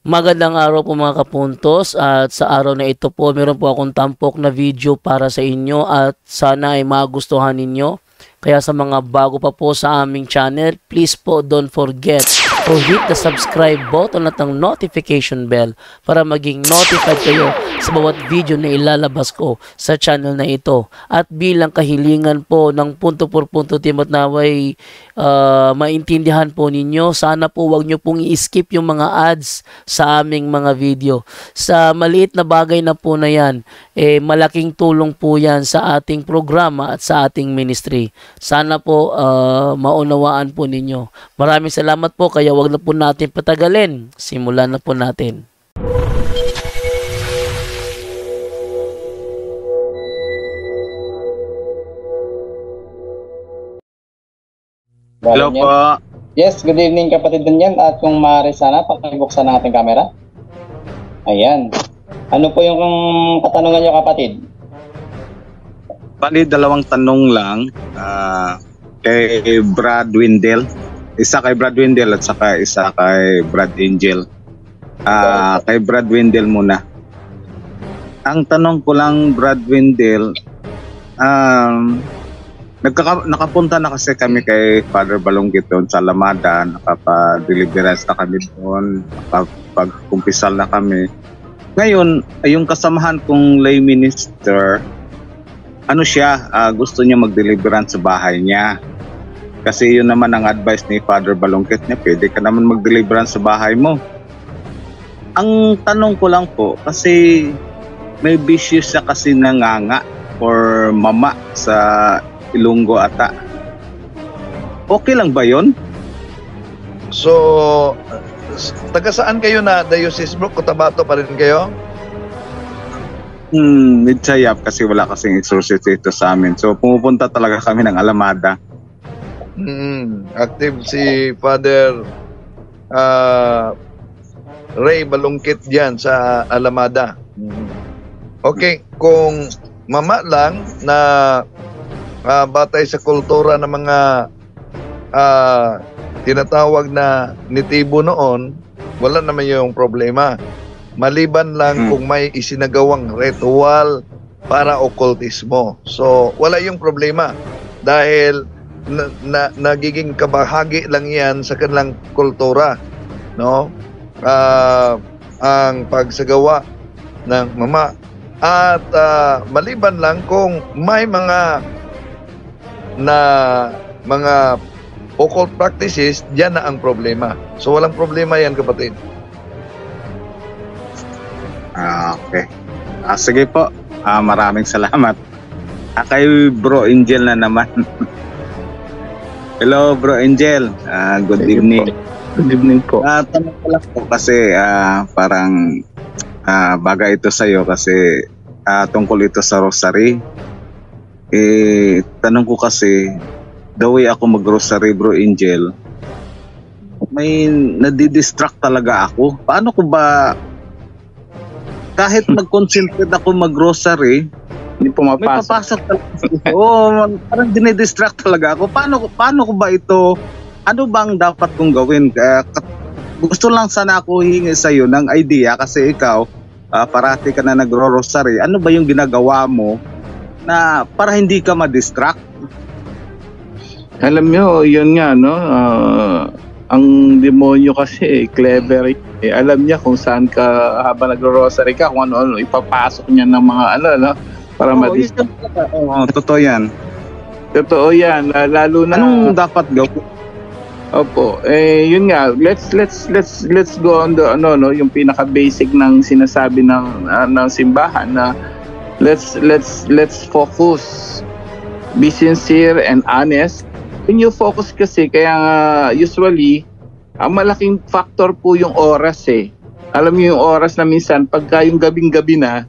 Magandang araw po mga kapuntos, at sa araw na ito po meron po akong tampok na video para sa inyo at sana ay magustuhan ninyo. Kaya sa mga bago pa po sa aming channel, please po don't forget to hit the subscribe button at ang notification bell para maging notified kayo sa bawat video na ilalabas ko sa channel na ito. At bilang kahilingan po ng punto por punto team at naway maintindihan po ninyo, sana po wag nyo pong i-skip yung mga ads sa aming mga video. Sa maliit na bagay na po na yan, malaking tulong po yan sa ating programa at sa ating ministry. Sana po maunawaan po ninyo. Maraming salamat po, kaya wag na po natin patagalin. Simulan na po natin. Hello po. Yes, good evening kapatid Daniel. At kung maaari sana, pakibuksan ng ating camera. Ayan. Ano po yung katanungan nyo kapatid? Bali, dalawang tanong lang kay Brad Wendell. Isa kay Brad Wendell at saka isa kay Brad Angel. Kay Brad Wendell muna. Ang tanong ko lang, Brad Wendell, nakapunta na kasi kami kay Father Balonggit doon sa Alamada, nakapa-deliverance na kami doon, nakapag-kumpisal na kami. Ngayon, yung kasamahan kong lay minister, ano siya, gusto niya mag-deliverance sa bahay niya. Kasi yun naman ang advice ni Father Balonggit niya, pwede ka naman mag-deliverance sa bahay mo. Ang tanong ko lang po, kasi may bisyo siya kasi nanganga or mama sa Ilonggo ata. Okay lang ba yun? So, taga saan kayo na diocese bro? Cotabato pa rin kayo? Midsayap kasi wala kasing exorcist dito sa amin. So, pumupunta talaga kami ng Alamada. Active si Father Ray Balungkit dyan sa Alamada. Okay, kung mama lang na batay sa kultura ng mga tinatawag na nitibo noon, wala naman yung problema. Maliban lang kung may isinagawang ritual para okultismo. So, wala yung problema. Dahil nagiging kabahagi lang yan sa kanilang kultura. No? Ang pagsagawa ng mama. At maliban lang kung may mga occult practices, diyan na ang problema. So, walang problema yan, kapatid. Okay. Sige po. Maraming salamat. Kay Bro Angel na naman. Hello, Bro Angel. Good evening. Good evening po. Tanong ko lang po kasi parang bagay ito sa'yo kasi tungkol ito sa rosary. Tanong ko kasi, the way ako mag-rosary, Bro Angel, may nadidistract talaga ako. Paano ko ba, kahit mag-concentrate ako mag-rosary, hindi may papasok talaga. Parang dinidistract talaga ako. Paano ko ba ito, ano bang dapat kong gawin? Gusto lang sana ako hingi sa'yo ng idea kasi ikaw, parati ka na nagro-rosary. Ano ba yung ginagawa mo na para hindi ka ma-distract? Alam nyo, yun nga, no? Ang demonyo kasi, clever. Alam niya kung saan ka, habang nagro-rosary ka, kung ano-ano, ipapasok niya ng mga no? Para ma-distract. Totoo yan. Totoo yan. Lalo na... Anong dapat gawin? Opo. Yun nga, let's go on the, yung pinaka-basic ng sinasabi ng simbahan na let's focus, be sincere and honest. When you focus kasi, kaya usually ang malaking factor po yung oras Alam niyo yung oras na minsan pagka yung gabing-gabi na,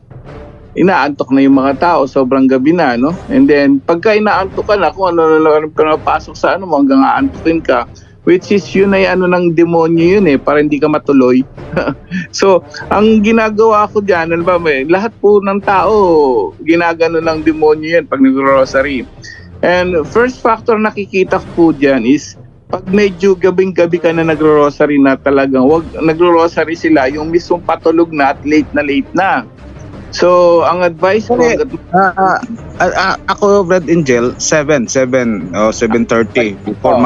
inaantok na yung mga tao, sobrang gabi na, no? And then pagka inaantok ka na, kung ano ka napasok sa mo hanggang aantokin ka, which is yun ay ng demonyo yun para hindi ka matuloy. So, ang ginagawa ko dyan, lahat po ng tao, ginagano ng demonyo yan pag nag-rosary. And first factor nakikita ko po dyan is pag medyo gabing-gabi ka na nagro-rosary na talagang, wag nagro-rosary sila, yung mismong patulog na at late na. So, ang advice ko, Ako, Red Angel, 7 o 7:30 before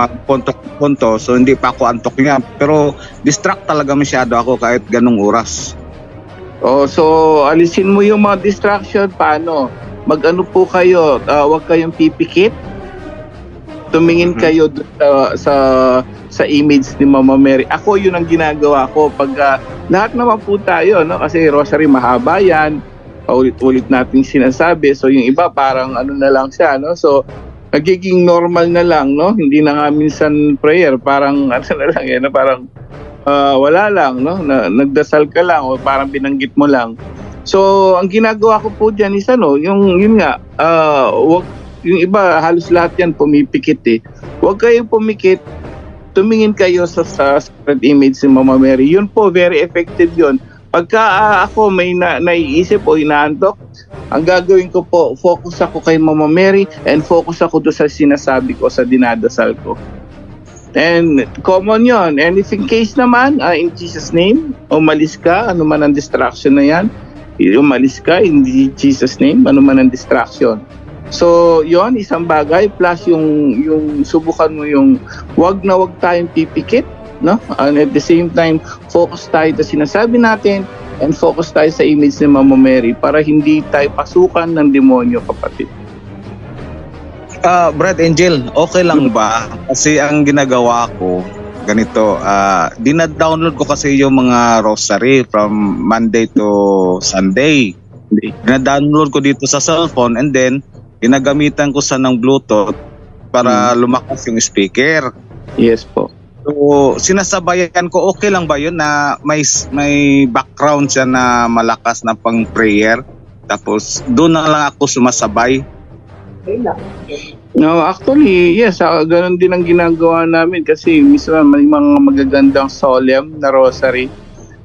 punto. So, hindi pa ako antok niya. Pero, distract talaga masyado ako kahit ganong oras. so alisin mo yung mga distraction. Paano? Mag-ano po kayo, wag kayong pipikit. Tumingin kayo sa image ni Mama Mary. Ako, yun ang ginagawa ko. Pag lahat naman po tayo, no? Kasi rosary mahaba yan. Paulit-ulit nating sinasabi. So, yung iba parang ano na lang siya, no? So, nagiging normal na lang, no? Hindi na nga minsan prayer. Parang, ano na lang, no? Parang wala lang, no? Nagdasal ka lang o parang binanggit mo lang. So, ang ginagawa ko po dyan is yun nga, yung iba, halos lahat yan pumipikit eh. Huwag kayong pumikit, tumingin kayo sa sacred image ni Mama Mary. Yun po, very effective yun. Pagka ako may naiisip o inaantok, ang gagawin ko po, focus ako kay Mama Mary and focus ako doon sa sinasabi ko, sa dinadasal ko. And common yun. And if in case naman, in Jesus' name, umalis ka, ano man ang distraction na yan, umalis ka in Jesus' name, ano man ang distraction. So, yon isang bagay, plus yung subukan mo yung wag tayong pipikit, no? And at the same time, focus tayo sa sinasabi natin and focus tayo sa image ni Mama Mary para hindi tayo pasukan ng demonyo, kapatid. Brad Angel, okay lang ba? Kasi ang ginagawa ko, ganito, dina-download ko kasi yung mga rosary from Monday to Sunday. Dina-download ko dito sa cellphone and then ginagamitan ko sa ng Bluetooth para lumakas yung speaker. Yes po. So, sinasabayan ko, okay lang ba yun na may background siya na malakas na pang prayer? Tapos, doon na lang ako sumasabay. No, actually, yes, ganun din ang ginagawa namin kasi minsan may mga magagandang solemn na rosary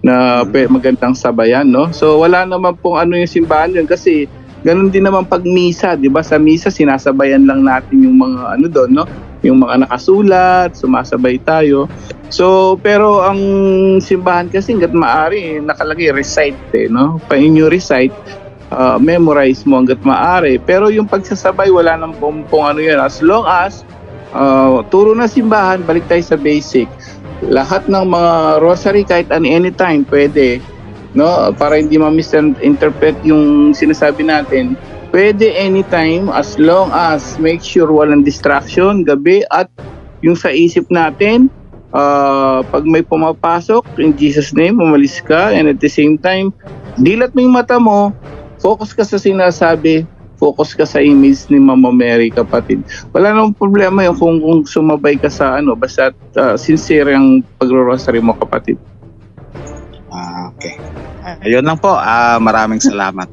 na magandang sabayan, no? So, wala naman pong ano yung simbahan yun kasi ganun din naman pag misa, 'di ba? Sa misa sinasabayan lang natin yung mga ano doon, no? Yung mga nakasulat, sumasabay tayo. So, pero ang simbahan kasi hangga't maaari nakalagay recite, no? Pa inyo recite, memorize mo hangga't maaari. Pero yung pagsasabay wala nang pong ano 'yan, as long as turo na simbahan, balik tayo sa basic. Lahat ng mga rosary kahit anytime pwede, no, para hindi ma-misinterpret yung sinasabi natin, pwede anytime as long as make sure walang distraction gabi at yung sa isip natin, pag may pumapasok, in Jesus name, umalis ka, and at the same time, dilat mo yung mata mo, focus ka sa sinasabi, focus ka sa image ni Mama Mary, kapatid. Wala namang problema yung kung sumabay ka sa basta sincere ang pagro-rosary mo, kapatid. Okay. Ayun lang po. Maraming salamat.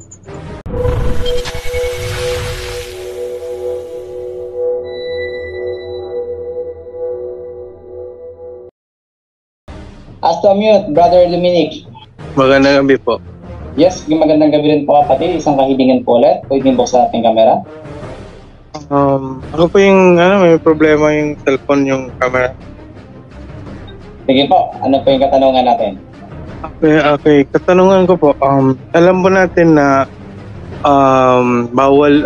As to mute, Brother Dominic. Magandang gabi po. Yes, magandang gabi rin po, kapatid. Isang kahilingan po ulit. Pwede buksan natin camera. Ako po yung may problema yung cellphone, yung camera. Sige po, ano po yung katanungan natin? Okay. Katanungan ko po, alam po natin na bawal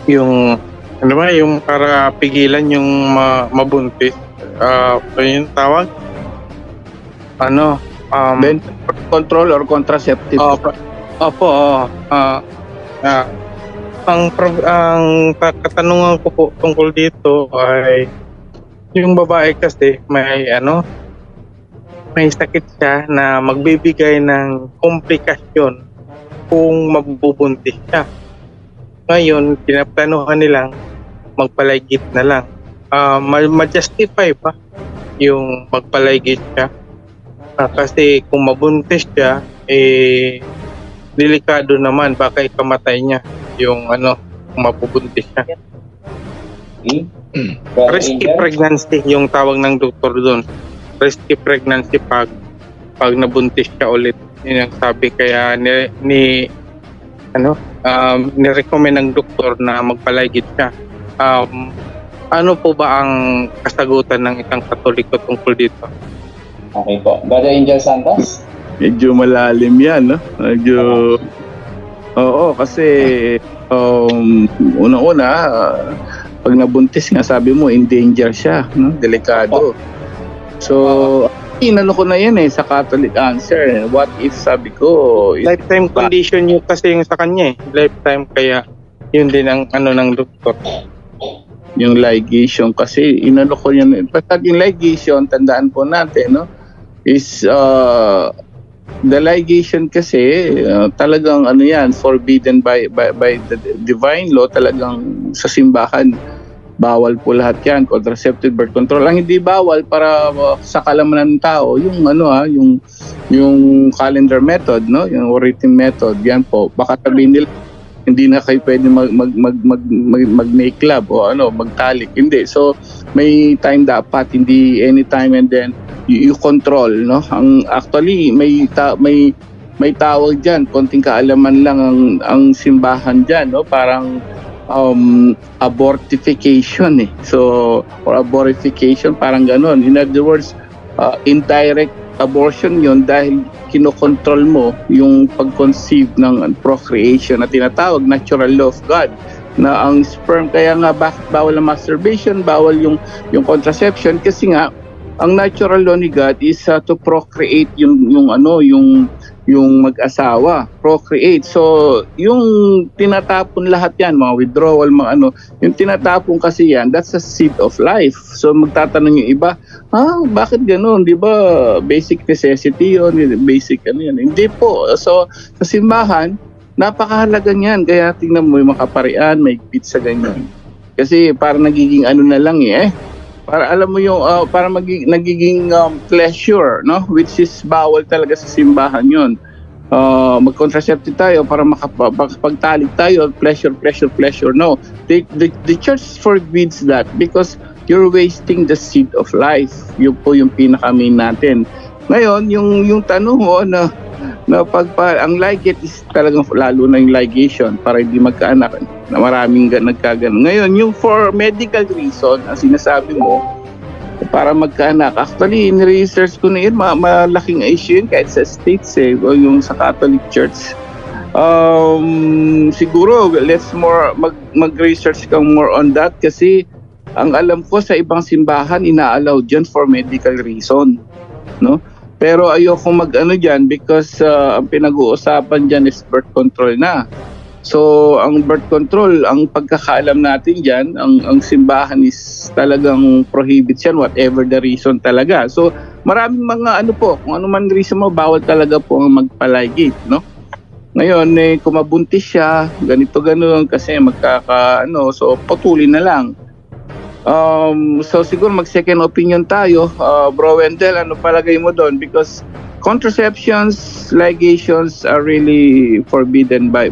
yung yung para pigilan yung mabuntis. Yung tawag? Control or contraceptive? Opo. Ang katanungan ko po tungkol dito ay yung babae kasi may sakit siya na magbibigay ng komplikasyon kung mabubuntis siya. Ngayon, pinaplanuhan nilang magpalaygit na lang. Ma-justify pa yung magpalaygit siya. Kasi kung mabuntis siya, delikado naman, baka ikamatay niya yung kung mabubuntis siya. Risky pregnancy yung tawag ng doktor doon. Risky pregnancy pag nirecommend ng doktor na magpalaygit siya. Ano po ba ang kasagutan ng isang Katoliko tungkol dito? Okay po. Brother Angel Santos? Medyo malalim yan, no? Medyo... Oo, kasi unang-una, pag nabuntis nga, sabi mo, in danger siya, no? Delikado. So, inano ko na yan sa Catholic answer. What if, sabi ko... Lifetime condition yung kasi yung sa kanya Lifetime, kaya yun din ang ng doktor. Yung ligation kasi inano ko yan. Pag yung ligation, tandaan po natin, no? Is the ligation kasi talagang yan, forbidden by the divine law. Talagang sa simbahan bawal po lahat yan, contraceptive, birth control. Ang hindi bawal para sa kalamanan ng tao yung yung calendar method, no? Yung rhythm method, yan po. Baka sabihin nila hindi na kayo pwede mag-make love o magtalik. Hindi. So, may time dapat, hindi anytime, and then you control, no? Actually, may tawag diyan, konting kaalaman lang ang simbahan diyan, no? Parang abortification So, or aborification, parang ganoon. In other words, indirect abortion yon dahil kinokontrol mo yung pag-conceive ng procreation na tinatawag natural law of God, na ang sperm, kaya nga bakit bawal ang masturbation, bawal yung contraception, kasi nga ang natural law ni God is to procreate yung mag-asawa, procreate. So yung tinatapon lahat yan, mga withdrawal, yung tinatapon kasi yan, that's a seed of life. So magtatanong yung iba, bakit gano'n? Di ba basic necessity yun, basic yan? Hindi po. So sa simbahan, napakahalaga niyan. Kaya tingnan mo yung makaparian, may higpit sa ganyan. Kasi parang nagiging na lang para alam mo yung para nagiging pleasure, no, which is bawal talaga sa simbahan yon. Mag-contraceptive tayo para makapagtalik tayo, pleasure, no. The church forbids that because you're wasting the seed of life. Yun po yung pinaka-main natin. Ngayon, yung tanong mo na ang ligate is talagang lalo na yung ligation para hindi magkaanak, na maraming nagkaganon. Ngayon, yung for medical reason, ang sinasabi mo, para magkaanak, actually, in-research ko na yun, malaking issue yun kahit sa states o yung sa Catholic Church. Siguro, let's mag-research kang more on that kasi ang alam ko sa ibang simbahan, ina-allow dyan for medical reason, no? Pero ayoko dyan because ang pinag-uusapan dyan is birth control na. So, ang birth control, ang pagkakaalam natin dyan, ang simbahan is talagang prohibits yan, whatever the reason talaga. So, maraming mga kung ano man reason mo, bawal talaga po ang magpalaygate, no? Ngayon, kung mabuntis siya, ganito-ganon, kasi so patuloy na lang. So siguro mag-second opinion tayo. Bro Wendell, ano palagay mo doon? Because contraceptions, ligations are really forbidden by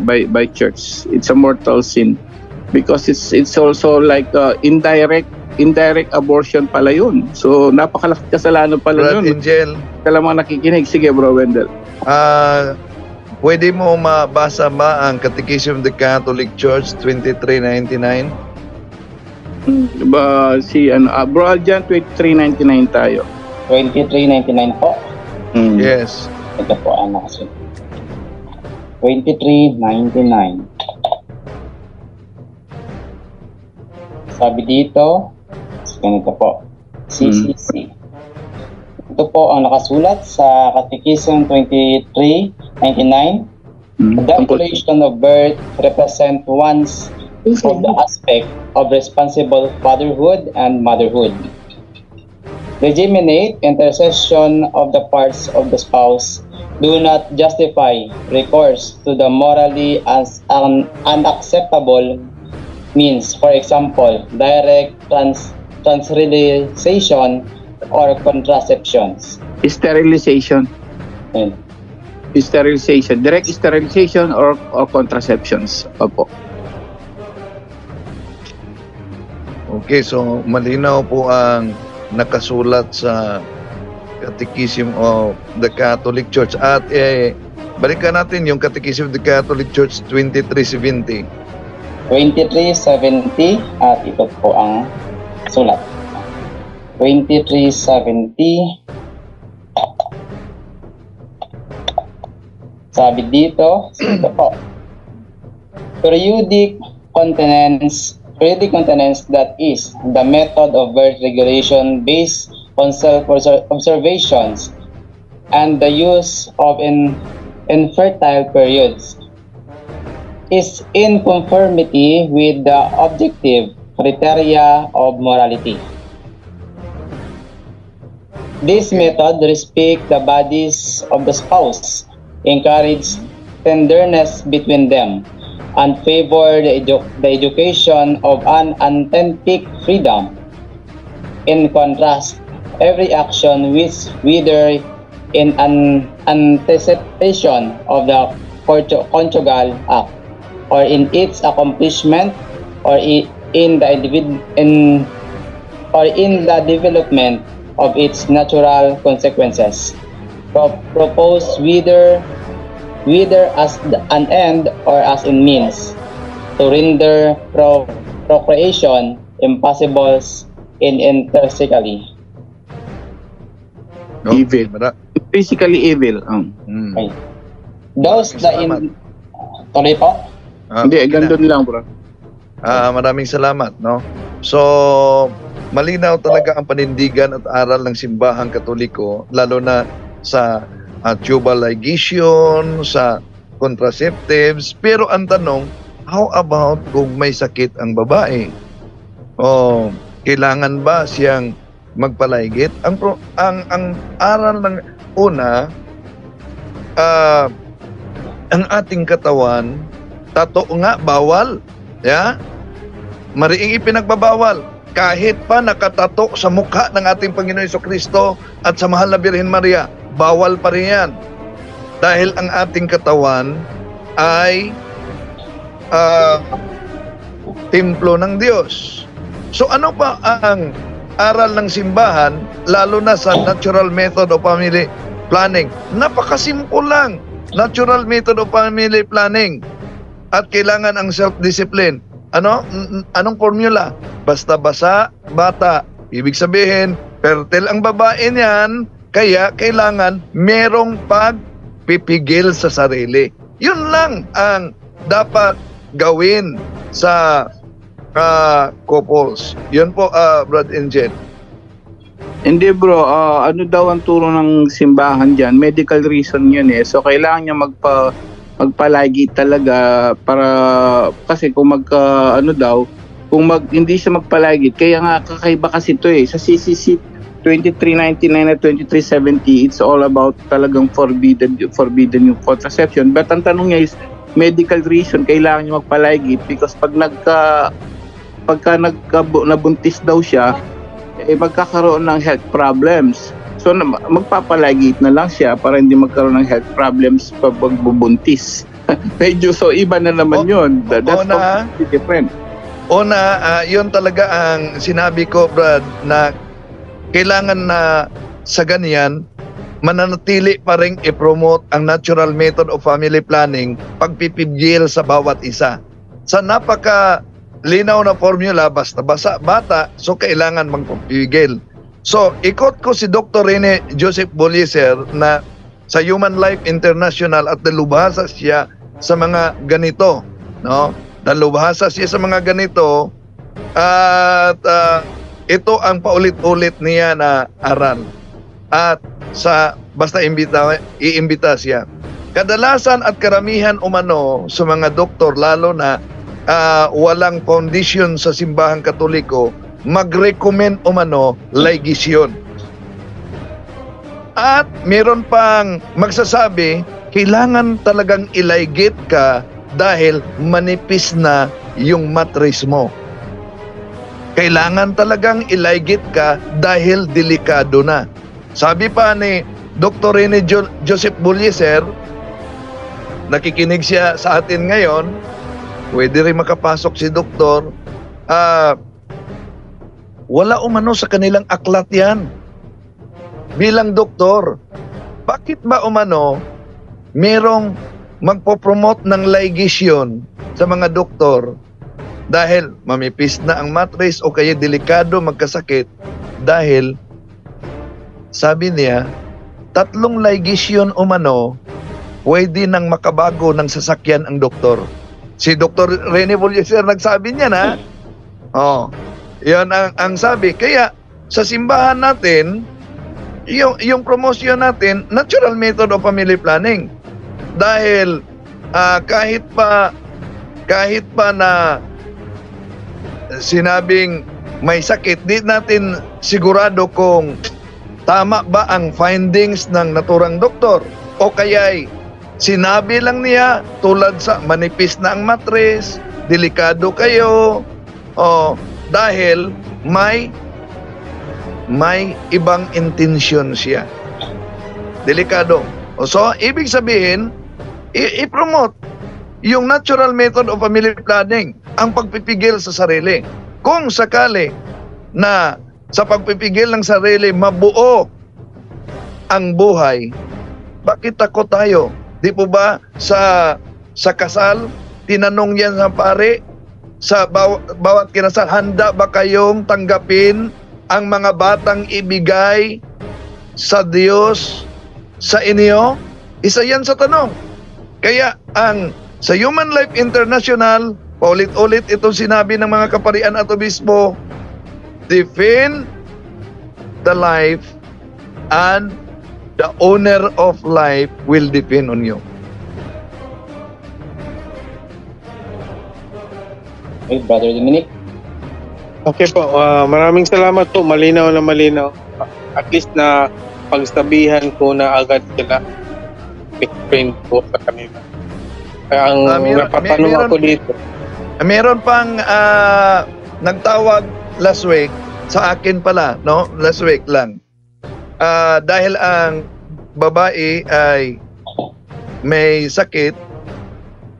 church. It's a mortal sin because it's also like indirect abortion pala yun. So napakalaki kasalanan pala yun. Angel, Mga nakikinig. Sige, Bro Wendell. Pwede mo mabasa ba ang Catechism of the Catholic Church 2399? Bro Aljan, 2399 tayo. 2399 po. Yes. Ito po ang nakasunod. 2399. Sabi dito, ganito po, CCC. Ito po ang nakasulat sa Catechism 2399. The declaration of birth represent one's of the aspect of responsible fatherhood and motherhood. Legitimate intercession of the parts of the spouse do not justify recourse to the morally unacceptable means, for example, direct transterilization or contraceptions. Sterilization. Sterilization. Direct sterilization or contraceptions. Opo. Okay, so malinaw po ang nakasulat sa Catechism of the Catholic Church. At Balikan natin yung Catechism of the Catholic Church 2370. 2370 at ito po ang sulat. 2370. Sabi dito po. Periodic continence, that is the method of birth regulation based on self-observations and the use of infertile periods, is in conformity with the objective criteria of morality. This method respects the bodies of the spouse, encourage tenderness between them, and favor the education of an authentic freedom. In contrast, every action which, whether in an anticipation of the conjugal act, or in its accomplishment, or in the development of its natural consequences, proposed whether as an end or as in means, to render procreation impossible intrinsically. No? Evil. Physically evil. Okay. Those Maraming tuloy po? Hindi, gandun lang, bro. Maraming salamat, no? So, malinaw talaga ang panindigan at aral ng simbahang Katoliko, lalo na sa tubal ligation, sa contraceptives. Pero ang tanong, how about kung may sakit ang babae? O kailangan ba siyang magpalaygit? Ang aral ng una, ang ating katawan, tato nga, bawal. Yeah? Mariing ipinagbabawal. Kahit pa nakatato sa mukha ng ating Panginoon Jesucristo at sa mahal na Birhen Maria, bawal pa rin yan. Dahil ang ating katawan ay templo ng Diyos. So ano pa ang aral ng simbahan, lalo na sa natural method of family planning? Napakasimple lang. Natural method of family planning. At kailangan ang self-discipline. Anong formula? Basta bata. Ibig sabihin, fertile ang babae niyan, kaya kailangan merong pagpipigil sa sarili. Yun lang ang dapat gawin sa couples. Yun po, Brad and Jen. Hindi bro, ano daw ang turo ng simbahan dyan? Medical reason yun eh. So kailangan niya magpalagi talaga para kasi kung hindi siya magpalagi, kaya nga kakaiba kasi ito eh. Sa CCC 2399 at 2370, it's all about talagang forbidden yung contraception. But ang tanong niya is medical reason, kailangan niya magpalagi because pagka nabuntis daw siya, magkakaroon ng health problems. So magpapalagi na lang siya para hindi magkaroon ng health problems pag bubuntis. Medyo so iba na naman yun. That's completely different. Yun talaga ang sinabi ko, Brad, na kailangan na sa ganyan, mananatili pa rin i-promote ang natural method of family planning, pagpipigil sa bawat isa. Sa napaka-linaw na formula, basta bata, so kailangan magpipigil. So, ikot ko si Dr. Rene Joseph Bolliser na sa Human Life International at nalubhasa siya sa mga ganito, no? Nalubhasa siya sa mga ganito at ito ang paulit-ulit niya na aral. At basta iimbita siya. Kadalasan at karamihan umano sa mga doktor, lalo na walang foundation sa simbahang Katoliko, mag-recommend umano ligation. At meron pang magsasabi, kailangan talagang ilaygit ka dahil manipis na yung mattress mo. Kailangan talagang ilaygit ka dahil delikado na. Sabi pa ni Dr. Rene Joseph Bolliser, nakikinig siya sa atin ngayon, pwede rin makapasok si Doktor, wala umano sa kanilang aklat yan. Bilang doktor, bakit ba umano merong magpo-promote ng ligation sa mga doktor dahil mamipis na ang mattress o kaya delikado magkasakit dahil sabi niya 3 ligation umano pwede nang makabago ng sasakyan ang doktor. Si Dr. Rene Bollicer nagsabi niya na yan ang sabi. Kaya sa simbahan natin yung promosyon natin natural method of family planning dahil kahit pa na sinabing may sakit, di natin sigurado kung tama ba ang findings ng naturang doktor o kaya'y sinabi lang niya tulad sa manipis na ang mattress, delikado kayo, dahil may ibang intensyon siya. Delikado. So, ibig sabihin, i-promote yung natural method of family planning, ang pagpipigil sa sarili. Kung sakali na sa pagpipigil ng sarili mabuo ang buhay, bakit takot tayo? Di po ba sa kasal, tinanong yan sa pare, sa bawat kinasal, handa ba kayong tanggapin ang mga batang ibigay sa Diyos sa inyo? Isa yan sa tanong. Kaya sa Human Life International, paulit-ulit itong sinabi ng mga kaparian at obispo, defend the life and the owner of life will depend on you. Okay, Brother Dominic. Okay po, maraming salamat po. Malinaw na malinaw. At least na pagsabihan ko na agad sila. Explain po sa kanila. Kaya ang napatanong ako dito. Meron pang nagtawag last week sa akin pala, no? Last week lang. Dahil ang babae ay may sakit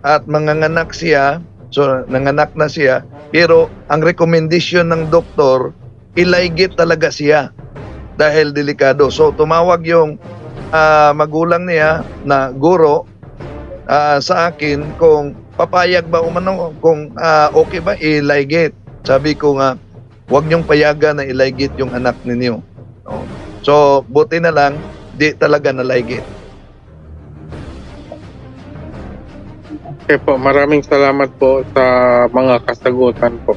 at manganganak siya, so nanganak na siya, pero ang recommendation ng doktor, ilaygit talaga siya dahil delikado. So tumawag yung magulang niya na guro sa akin kung papayag ba umano, kung okay ba ilaygit. Sabi ko nga, huwag niyong payagan na ilaygit yung anak ninyo. So, buti na lang, di talaga nalaygit. Okay po, maraming salamat po sa mga kasagutan po.